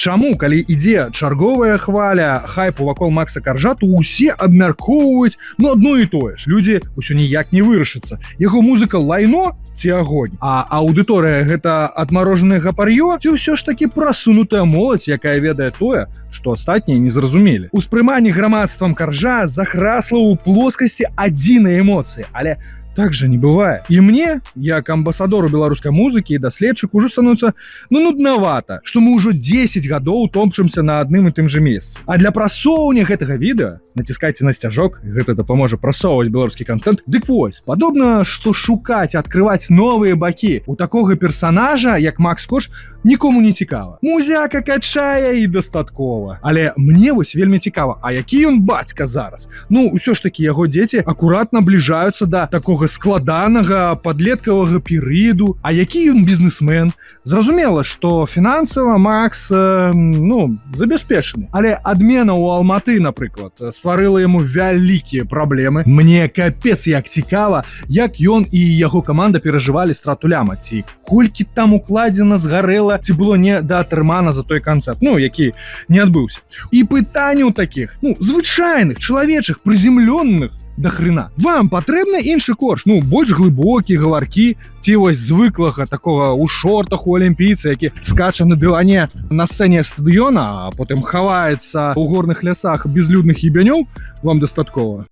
Чаму, калі ідзе чарговая хваля хайпу вакол Макса Каржа, то ўсе абмяркоўваюць адно і тое ж. Людзі ўсё ніяк не вырашыцца. Яго музыка лайно ці агонь, а аўдыторыя гэта адмарожанае гапар'ё, ці ўсё ж такі прасунутая моладзь, якая ведае тое, што астатнія не зразумелі. Успрыманне грамадствам Каржа захрасла ў плоскасці адзінай эмоцыі, але так же не бывае. І мне, як амбасадору беларускай музыкі і даследчык, ужо становіцца нуднавата, што мы ўжо 10 гадоў топчамся на адным і тым жа месцы. А для прасоўвання гэтага відэа націскайце на сцяжок, гэта дапаможа прасоўваць беларускі контент. Дык вось, падобна, што шукаць, адкрываць новыя бакі у такога персанажа, як Макс Корж, нікому не цікава. Музяка качае і дастаткова. Але мне вось вельмі цікава, а які ён бацька зараз? Усё ж такі яго дзеці акуратна набліжаюцца да такога складанага падлеткавага перыяду. А які ён бізнесмен? Зразумела, што фінансава Макс забяспечаны. Але адмена ў Алматы, напрыклад, стварыла яму вялікія праблемы. Мне капец як цікава, як ён і яго каманда перажывалі страту ляма. Ці колькі там укладзена згарэла, ці было не даатрымана за той канцэрт, які не адбыўся. І пытанняў такіх, звычайных, чалавечых, прыземлённых да хрена. Вам патрэбны іншы Корж, больш глыбокі, гаваркі, ці вось звыклага такога ў шортах у алімпійца, які скача на дыване на сцэне стадыёна, а потым хаваецца ў горных лясах безлюдных ебянёў, вам дастаткова.